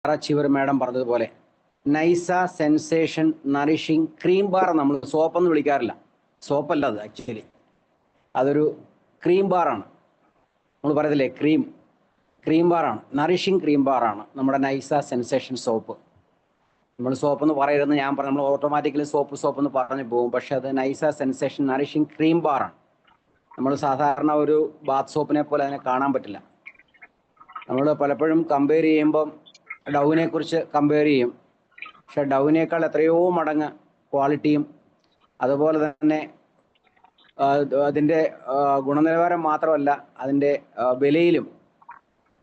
ചിവർ madam പറഞ്ഞതുപോലെ നൈസ sensation nourishing cream bar നമ്മൾ സോപ്പെന്ന് വിളിക്കാറില്ല. സോപ്പല്ല അത്, ആക്ച്വലി അതൊരു ക്രീം ബാറാണ്. നമ്മൾ പറയത്തില്ലേ ക്രീം ബാറാണ്, നറിഷിംഗ് ക്രീം ബാറാണ് നമ്മുടെ നൈസ സെൻസേഷൻ സോപ്പ്. നമ്മൾ സോപ്പ് എന്ന് പറയരുതെന്ന് ഞാൻ പറഞ്ഞു, നമ്മൾ ഓട്ടോമാറ്റിക്കലി സോപ്പ് എന്ന് പറഞ്ഞു പോകും. പക്ഷെ അത് നൈസ സെൻസേഷൻ നറിഷിംഗ് ക്രീം ബാറാണ്. നമ്മൾ സാധാരണ ഒരു ബാത്ത് സോപ്പിനെ പോലെ അതിനെ കാണാൻ പറ്റില്ല. നമ്മൾ പലപ്പോഴും കമ്പയർ ചെയ്യുമ്പം ഡൗവിനെ കുറിച്ച് കമ്പയർ ചെയ്യും. പക്ഷെ ഡൗവിനേക്കാൾ എത്രയോ മടങ്ങ് ക്വാളിറ്റിയും അതുപോലെ തന്നെ അതിൻ്റെ ഗുണനിലവാരം മാത്രമല്ല അതിൻ്റെ വിലയിലും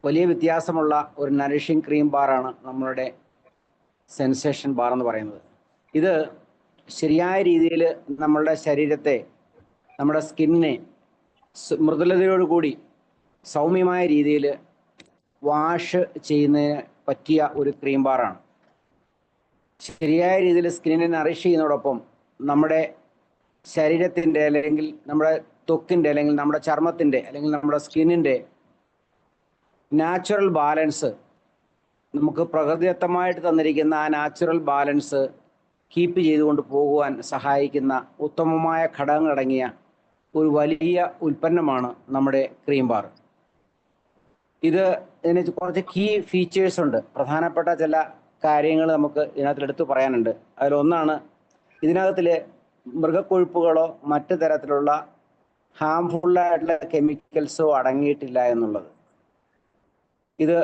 വലിയ വ്യത്യാസമുള്ള ഒരു നറിഷിംഗ് ക്രീം ബാറാണ് നമ്മളുടെ സെൻസേഷൻ ബാർ എന്ന് പറയുന്നത്. ഇത് ശരിയായ രീതിയിൽ നമ്മളുടെ ശരീരത്തെ, നമ്മുടെ സ്കിന്നിനെ മൃദുലതയോടുകൂടി സൗമ്യമായ രീതിയിൽ വാഷ് ചെയ്യുന്നതിന് പറ്റിയ ഒരു ക്രീം ബാറാണ്. ശരിയായ രീതിയിൽ സ്കിന്നിനെ നറിഷ് ചെയ്യുന്നതോടൊപ്പം നമ്മുടെ ശരീരത്തിൻ്റെ അല്ലെങ്കിൽ നമ്മുടെ ത്വക്കിൻ്റെ അല്ലെങ്കിൽ നമ്മുടെ ചർമ്മത്തിൻ്റെ അല്ലെങ്കിൽ നമ്മുടെ സ്കിന്നിൻ്റെ നാച്ചുറൽ ബാലൻസ്, നമുക്ക് പ്രകൃതിദത്തമായിട്ട് തന്നിരിക്കുന്ന ആ നാച്ചുറൽ ബാലൻസ് കീപ്പ് ചെയ്തുകൊണ്ട് പോകുവാൻ സഹായിക്കുന്ന ഉത്തമമായ ഘടകങ്ങളടങ്ങിയ ഒരു വലിയ ഉൽപ്പന്നമാണ് നമ്മുടെ ക്രീം ബാർ. ഇതിന് കുറച്ച് കീ ഫീച്ചേഴ്സ് ഉണ്ട്. പ്രധാനപ്പെട്ട ചില കാര്യങ്ങൾ നമുക്ക് ഇതിനകത്ത് എടുത്തു പറയാനുണ്ട്. അതിലൊന്നാണ് ഇതിനകത്തിൽ മൃഗക്കൊഴുപ്പുകളോ മറ്റു തരത്തിലുള്ള ഹാംഫുള്ളായിട്ടുള്ള കെമിക്കൽസോ അടങ്ങിയിട്ടില്ല എന്നുള്ളത്. ഇത്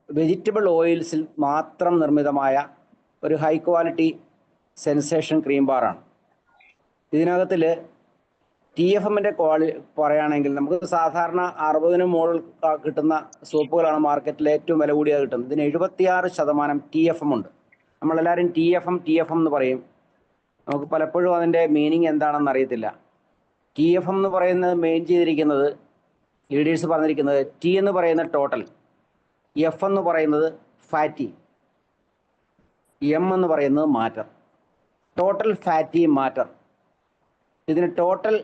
വെജിറ്റബിൾ ഓയിൽസിൽ മാത്രം നിർമ്മിതമായ ഒരു ഹൈ ക്വാളിറ്റി സെൻസേഷൻ ക്രീം ബാറാണ്. ഇതിനകത്തിൽ TFMൻ്റെ പറയുകയാണെങ്കിൽ നമുക്ക് സാധാരണ 60 മുകളിൽ കിട്ടുന്ന സോപ്പുകളാണ് മാർക്കറ്റിൽ ഏറ്റവും വില കൂടിയത് കിട്ടുന്നത്. ഇതിന് 76% TFM ഉണ്ട്. നമ്മളെല്ലാവരും TFM എന്ന് പറയും. നമുക്ക് പലപ്പോഴും അതിൻ്റെ മീനിങ് എന്താണെന്ന് അറിയത്തില്ല. TFM എന്ന് പറയുന്നത് മെയിൻ ചെയ്തിരിക്കുന്നത്, ലീഡേഴ്സ് പറഞ്ഞിരിക്കുന്നത്, T എന്ന് പറയുന്നത് ടോട്ടൽ, F എന്ന് പറയുന്നത് ഫാറ്റി, M എന്ന് പറയുന്നത് മാറ്റർ. Total fatty matter. ഇതിന് ടോട്ടൽ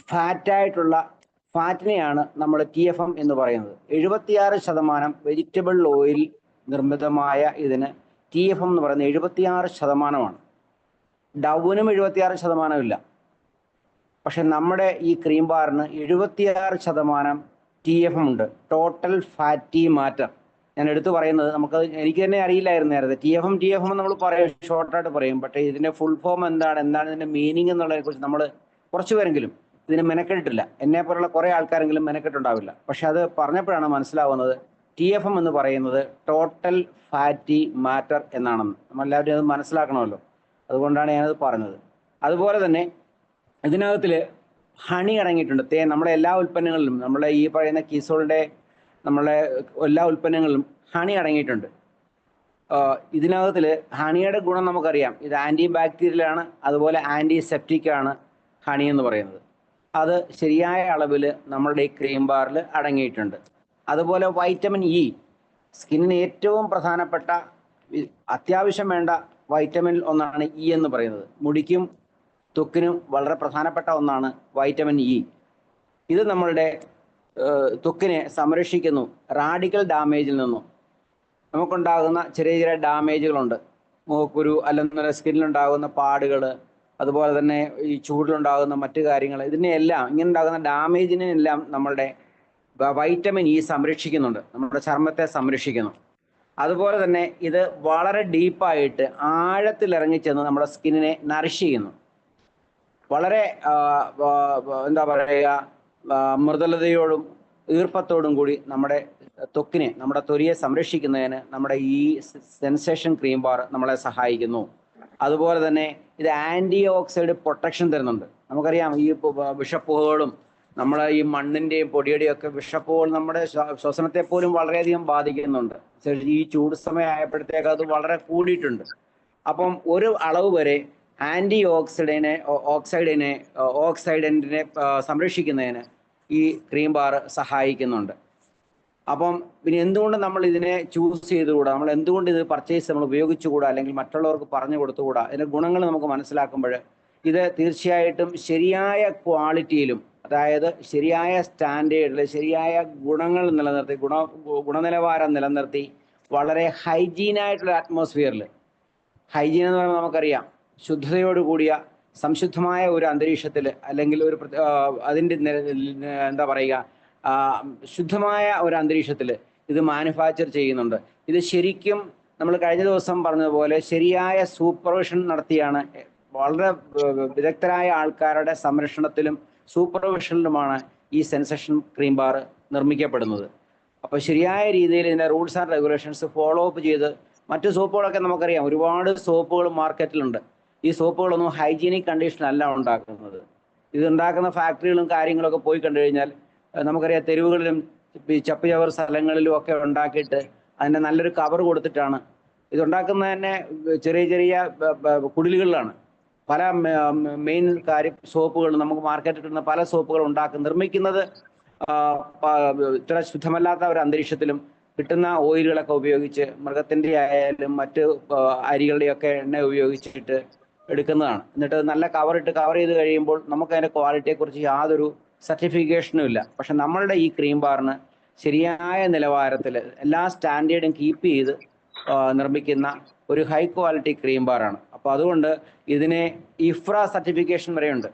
ഫാറ്റായിട്ടുള്ള ഫാറ്റിനെയാണ് നമ്മൾ TFM എന്ന് പറയുന്നത്. 76% വെജിറ്റബിൾ ഓയിൽ നിർമ്മിതമായ ഇതിന് TFM എന്ന് പറയുന്നത് 76%. ഡൗവിനും 76% ഇല്ല. പക്ഷെ നമ്മുടെ ഈ ക്രീം ബാറിന് 76% TFM ഉണ്ട്, ടോട്ടൽ ഫാറ്റി മാറ്റർ. ഞാൻ എടുത്തു പറയുന്നത് എനിക്ക് തന്നെ അറിയില്ലായിരുന്നു നേരത്തെ. TFM നമ്മൾ പറയും, ഷോർട്ടായിട്ട് പറയും. പക്ഷേ ഇതിൻ്റെ ഫുൾ ഫോം എന്താണ് ഇതിൻ്റെ മീനിങ് എന്നുള്ളതിനെ കുറിച്ച് നമ്മൾ കുറച്ച് പേരെങ്കിലും ഇതിന് മെനക്കെട്ടിട്ടില്ല. എന്നെ പോലുള്ള കുറേ ആൾക്കാരെങ്കിലും മെനക്കെട്ടുണ്ടാവില്ല. പക്ഷെ അത് പറഞ്ഞപ്പോഴാണ് മനസ്സിലാവുന്നത് TFM എന്ന് പറയുന്നത് ടോട്ടൽ ഫാറ്റി മാറ്റർ എന്നാണെന്ന്. നമ്മളെല്ലാവരും അത് മനസ്സിലാക്കണമല്ലോ, അതുകൊണ്ടാണ് ഞാനത് പറഞ്ഞത്. അതുപോലെ തന്നെ ഇതിനകത്തിൽ ഹണി അടങ്ങിയിട്ടുണ്ട്, തേൻ. നമ്മുടെ എല്ലാ ഉൽപ്പന്നങ്ങളിലും, നമ്മളെ ഈ പറയുന്ന കീസോളിൻ്റെ നമ്മളെ എല്ലാ ഉൽപ്പന്നങ്ങളിലും ഹണി അടങ്ങിയിട്ടുണ്ട്. ഇതിനകത്തിൽ ഹണിയുടെ ഗുണം നമുക്കറിയാം. ഇത് ആൻറ്റി ബാക്ടീരിയലാണ്, അതുപോലെ ആൻറ്റിസെപ്റ്റിക് ആണ് ഹണി എന്ന് പറയുന്നത്. അത് ശരിയായ അളവിൽ നമ്മളുടെ ഈ ക്രീം ബാറിൽ അടങ്ങിയിട്ടുണ്ട്. അതുപോലെ വൈറ്റമിൻ ഇ, സ്കിന്നിന് ഏറ്റവും പ്രധാനപ്പെട്ട അത്യാവശ്യം വേണ്ട വൈറ്റമിൻ ഒന്നാണ് ഇ എന്ന് പറയുന്നത്. മുടിക്കും ത്വക്കിനും വളരെ പ്രധാനപ്പെട്ട ഒന്നാണ് വൈറ്റമിൻ ഇ. ഇത് നമ്മളുടെ ത്വക്കിനെ സംരക്ഷിക്കുന്നു റാഡിക്കൽ ഡാമേജിൽ നിന്നും. നമുക്കുണ്ടാകുന്ന ചെറിയ ചെറിയ ഡാമേജുകളുണ്ട്, മുഖക്കുരു അല്ലെന്നുണ്ടെങ്കിൽ സ്കിന്നിലുണ്ടാകുന്ന പാടുകൾ, അതുപോലെ തന്നെ ഈ ചൂടിലുണ്ടാകുന്ന മറ്റു കാര്യങ്ങൾ, ഇതിനെല്ലാം ഇങ്ങനെ ഉണ്ടാകുന്ന ഡാമേജിനെല്ലാം നമ്മളുടെ വൈറ്റമിൻ ഇ സംരക്ഷിക്കുന്നുണ്ട്, നമ്മുടെ ചർമ്മത്തെ സംരക്ഷിക്കുന്നു. അതുപോലെ തന്നെ ഇത് വളരെ ഡീപ്പായിട്ട് ആഴത്തിലിറങ്ങിച്ചെന്ന് നമ്മുടെ സ്കിന്നിനെ നറിഷ് ചെയ്യുന്നു. വളരെ എന്താ പറയുക, മൃദുലതയോടും ഈർപ്പത്തോടും കൂടി നമ്മുടെ ത്വക്കിനെ, നമ്മുടെ ത്വരിയെ സംരക്ഷിക്കുന്നതിന് നമ്മുടെ ഈ സെൻസേഷൻ ക്രീം ബാർ നമ്മളെ സഹായിക്കുന്നു. അതുപോലെ തന്നെ ഇത് ആൻറ്റി ഓക്സൈഡ് പ്രൊട്ടക്ഷൻ തരുന്നുണ്ട്. നമുക്കറിയാം ഈ വിഷപ്പുകകളും നമ്മളെ ഈ മണ്ണിൻ്റെയും പൊടിയുടെയും ഒക്കെ വിഷപ്പുകൾ നമ്മുടെ ശ്വസനത്തെ പോലും വളരെയധികം ബാധിക്കുന്നുണ്ട്. ഈ ചൂട് സമയമായപ്പോഴത്തേക്ക് അത് വളരെ കൂടിയിട്ടുണ്ട്. അപ്പം ഒരു അളവ് വരെ ആൻറ്റി ഓക്സൈഡൻറ്റിനെ സംരക്ഷിക്കുന്നതിന് ഈ ക്രീം ബാർ സഹായിക്കുന്നുണ്ട്. അപ്പം പിന്നെ എന്തുകൊണ്ട് നമ്മൾ ഇതിനെ ചൂസ് ചെയ്തുകൂടാ, നമ്മൾ എന്തുകൊണ്ട് ഇത് നമ്മൾ ഉപയോഗിച്ചുകൂടാ, അല്ലെങ്കിൽ മറ്റുള്ളവർക്ക് പറഞ്ഞു കൊടുത്തുകൂടാ? ഇതിൻ്റെ ഗുണങ്ങൾ നമുക്ക് മനസ്സിലാക്കുമ്പോൾ ഇത് തീർച്ചയായിട്ടും ശരിയായ ക്വാളിറ്റിയിലും, അതായത് ശരിയായ സ്റ്റാൻഡേർഡിൽ ശരിയായ ഗുണങ്ങൾ നിലനിർത്തി, ഗുണനിലവാരം നിലനിർത്തി വളരെ ഹൈജീനായിട്ടുള്ള അറ്റ്മോസ്ഫിയറിൽ, ഹൈജീൻ എന്ന് പറയുമ്പോൾ നമുക്കറിയാം ശുദ്ധതയോട് കൂടിയ സംശുദ്ധമായ ഒരു അന്തരീക്ഷത്തിൽ, അല്ലെങ്കിൽ ഒരു അതിൻ്റെ എന്താ പറയുക, ശുദ്ധമായ ഒരു അന്തരീക്ഷത്തിൽ ഇത് മാനുഫാക്ചർ ചെയ്യുന്നുണ്ട്. ഇത് ശരിക്കും നമ്മൾ കഴിഞ്ഞ ദിവസം പറഞ്ഞതുപോലെ ശരിയായ സൂപ്പർവിഷൻ നടത്തിയാണ്, വളരെ വിദഗ്ധരായ ആൾക്കാരുടെ സംരക്ഷണത്തിലും സൂപ്പർവിഷനിലുമാണ് ഈ സെൻസേഷൻ ക്രീം ബാർ നിർമ്മിക്കപ്പെടുന്നത്. അപ്പോൾ ശരിയായ രീതിയിൽ ഇതിൻ്റെ rules and regulations follow up ചെയ്ത്, മറ്റു സോപ്പുകളൊക്കെ നമുക്കറിയാം, ഒരുപാട് സോപ്പുകൾ മാർക്കറ്റിലുണ്ട്. ഈ സോപ്പുകളൊന്നും ഹൈജീനിക് കണ്ടീഷനല്ല ഉണ്ടാക്കുന്നത്. ഇത് ഉണ്ടാക്കുന്ന ഫാക്ടറികളും കാര്യങ്ങളൊക്കെ പോയി കണ്ടു കഴിഞ്ഞാൽ നമുക്കറിയാം, തെരുവുകളിലും ചപ്പ് ചവർ സ്ഥലങ്ങളിലും ഒക്കെ ഉണ്ടാക്കിയിട്ട് അതിൻ്റെ നല്ലൊരു കവർ കൊടുത്തിട്ടാണ് ഇതുണ്ടാക്കുന്നത്. തന്നെ ചെറിയ ചെറിയ കുടിലുകളിലാണ് പല മെയിൻ സോപ്പുകൾ, നമുക്ക് മാർക്കറ്റിൽ കിട്ടുന്ന പല സോപ്പുകൾ നിർമ്മിക്കുന്നത് ഇത്ര ശുദ്ധമല്ലാത്ത ഒരു അന്തരീക്ഷത്തിലും കിട്ടുന്ന ഓയിലുകളൊക്കെ ഉപയോഗിച്ച്, മൃഗത്തിൻ്റെ ആയാലും മറ്റ് അരികളുടെയൊക്കെ എണ്ണ ഉപയോഗിച്ചിട്ട് എടുക്കുന്നതാണ്. എന്നിട്ട് നല്ല കവർ ചെയ്ത് കഴിയുമ്പോൾ നമുക്ക് അതിൻ്റെ ക്വാളിറ്റിയെക്കുറിച്ച് യാതൊരു സർട്ടിഫിക്കേഷനും ഇല്ല. പക്ഷെ നമ്മളുടെ ഈ ക്രീം ബാറിന് ശരിയായ നിലവാരത്തിൽ എല്ലാ സ്റ്റാൻഡേർഡും കീപ്പ് ചെയ്ത് നിർമ്മിക്കുന്ന ഒരു ഹൈ ക്വാളിറ്റി ക്രീം ബാറാണ്. അപ്പോൾ അതുകൊണ്ട് ഇതിനെ ഇഫ്ര സർട്ടിഫിക്കേഷൻ വരെയുണ്ട്.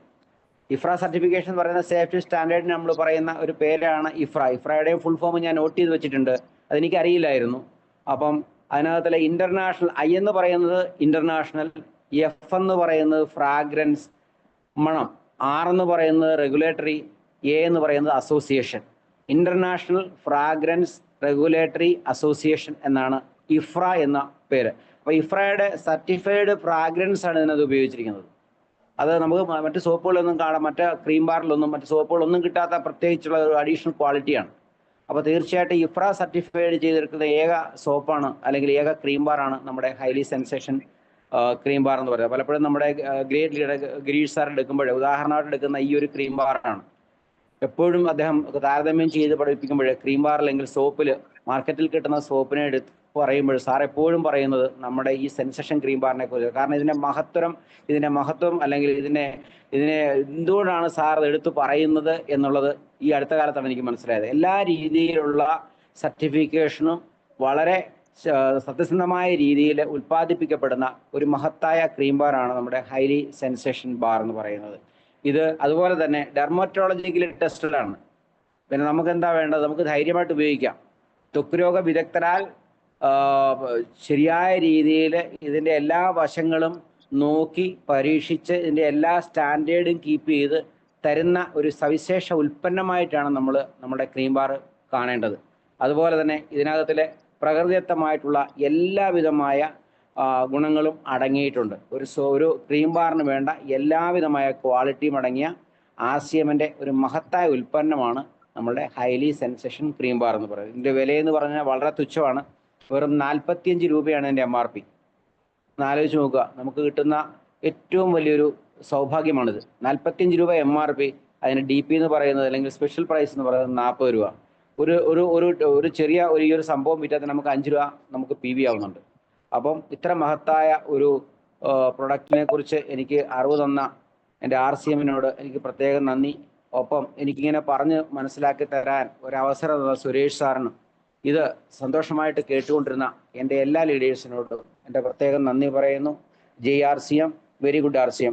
ഇഫ്ര സർട്ടിഫിക്കേഷൻ എന്ന് പറയുന്ന സേഫ്റ്റി സ്റ്റാൻഡേർഡിന് നമ്മൾ പറയുന്ന ഒരു പേരാണ് ഇഫ്ര. ഇഫ്രയുടെയും ഫുൾ ഫോം ഞാൻ നോട്ട് ചെയ്ത് വെച്ചിട്ടുണ്ട്, അതെനിക്കറിയില്ലായിരുന്നു. അപ്പം അതിനകത്തിലെ ഇന്റർനാഷണൽ, ഐ എന്ന് പറയുന്നത് ഇന്റർനാഷണൽ, എഫ് എന്ന് പറയുന്നത് ഫ്രാഗ്രൻസ് മണം, ആർ എന്ന് പറയുന്നത് റെഗുലേറ്ററി, എ എന്ന് പറയുന്നത് association. International fragrance regulatory association എന്നാണ് ഇഫ്ര എന്ന പേര്. അപ്പോൾ ഇഫ്രയുടെ സർട്ടിഫൈഡ് ഫ്രാഗ്രൻസ് ആണ് ഇതിനകത്ത് ഉപയോഗിച്ചിരിക്കുന്നത്. അത് നമുക്ക് മറ്റ് സോപ്പുകളൊന്നും കാണാം, മറ്റ് ക്രീം ബാറിലൊന്നും മറ്റ് സോപ്പുകളൊന്നും കിട്ടാത്ത പ്രത്യേകിച്ചുള്ള ഒരു അഡീഷണൽ ക്വാളിറ്റിയാണ്. അപ്പോൾ തീർച്ചയായിട്ടും ഇഫ്ര സർട്ടിഫൈഡ് ചെയ്തെടുക്കുന്ന ഏക സോപ്പാണ്, അല്ലെങ്കിൽ ഏക ക്രീം ബാറാണ് നമ്മുടെ ഹൈലി സെൻസേഷൻ ക്രീം ബാർ എന്ന് പറയുന്നത്. പലപ്പോഴും നമ്മുടെ ഗ്രേറ്റ് ലീഡർ ഗിരീഷ് സാർ എടുക്കുമ്പോൾ, ഉദാഹരണമായിട്ട് എടുക്കുന്ന ഈ ഒരു ക്രീം ബാറാണ്. എപ്പോഴും അദ്ദേഹം താരതമ്യം ചെയ്ത് പഠിപ്പിക്കുമ്പോൾ ക്രീം ബാർ അല്ലെങ്കിൽ സോപ്പിൽ, മാർക്കറ്റിൽ കിട്ടുന്ന സോപ്പിനെ എടുത്ത് പറയുമ്പോൾ സാർ എപ്പോഴും പറയുന്നത് നമ്മുടെ ഈ സെൻസേഷൻ ക്രീം ബാറിനെ കുറിച്ച്. കാരണം ഇതിന്റെ മഹത്വം അല്ലെങ്കിൽ ഇതിനെ എന്തുകൊണ്ടാണ് സാർ എടുത്തു പറയുന്നത് എന്നുള്ളത് ഈ അടുത്ത കാലത്താണ് എനിക്ക് മനസ്സിലായത്. എല്ലാ രീതിയിലുള്ള സർട്ടിഫിക്കേഷനും വളരെ സത്യസന്ധമായ രീതിയിൽ ഉൽപ്പാദിപ്പിക്കപ്പെടുന്ന ഒരു മഹത്തായ ക്രീം ബാറാണ് നമ്മുടെ ഹൈലി സെൻസേഷൻ ബാർ എന്ന് പറയുന്നത്. ഇത് അതുപോലെ തന്നെ ഡെർമറ്റോളജിക്കലി ടെസ്റ്റഡാണ്. പിന്നെ നമുക്ക് എന്താ വേണ്ടത്? നമുക്ക് ധൈര്യമായിട്ട് ഉപയോഗിക്കാം. ത്വക്ക് രോഗ വിദഗ്ധരാൽ ശരിയായ രീതിയിൽ ഇതിൻ്റെ എല്ലാ വശങ്ങളും നോക്കി പരീക്ഷിച്ച് ഇതിൻ്റെ എല്ലാ സ്റ്റാൻഡേർഡും കീപ്പ് ചെയ്ത് തരുന്ന ഒരു സവിശേഷ ഉൽപ്പന്നമായിട്ടാണ് നമ്മുടെ ക്രീം ബാർ കാണേണ്ടത്. അതുപോലെ തന്നെ ഇതിനകത്തിലെ പ്രകൃതിദത്തമായിട്ടുള്ള എല്ലാവിധമായ ഗുണങ്ങളും അടങ്ങിയിട്ടുണ്ട്. ഒരു ക്രീം ബാറിന് വേണ്ട എല്ലാവിധമായ ക്വാളിറ്റിയും അടങ്ങിയ ആർസിഎമ്മിൻ്റെ ഒരു മഹത്തായ ഉൽപ്പന്നമാണ് നമ്മളുടെ ഹൈലി സെൻസേഷൻ ക്രീം ബാർ എന്ന് പറയുന്നത്. ഇതിൻ്റെ വിലയെന്ന് പറഞ്ഞാൽ വളരെ തുച്ഛമാണ്. വെറും 45 രൂപയാണ് ഇതിൻ്റെ MRP. ആലോചിച്ച് നോക്കുക, നമുക്ക് കിട്ടുന്ന ഏറ്റവും വലിയൊരു സൗഭാഗ്യമാണിത്. 45 രൂപ MRP, അതിന് DP എന്ന് പറയുന്നത് അല്ലെങ്കിൽ സ്പെഷ്യൽ പ്രൈസ് എന്ന് പറയുന്നത് 40 രൂപ. ഒരു ചെറിയ ഈ ഒരു സംഭവം വിറ്റാൽ നമുക്ക് 5 രൂപ നമുക്ക് PV ആവുന്നുണ്ട്. അപ്പം ഇത്ര മഹത്തായ ഒരു പ്രൊഡക്റ്റിനെ കുറിച്ച് എനിക്ക് അറിവ് തന്ന എൻ്റെ RCMനോട് എനിക്ക് പ്രത്യേകം നന്ദി. ഒപ്പം എനിക്കിങ്ങനെ പറഞ്ഞ് മനസ്സിലാക്കി തരാൻ ഒരവസരം തന്ന സുരേഷ് സാറിനും, ഇത് സന്തോഷമായിട്ട് കേട്ടുകൊണ്ടിരുന്ന എൻ്റെ എല്ലാ ലീഡേഴ്സിനോടും എൻ്റെ പ്രത്യേകം നന്ദി പറയുന്നു. ജയ് RCM, വെരി ഗുഡ് RCM.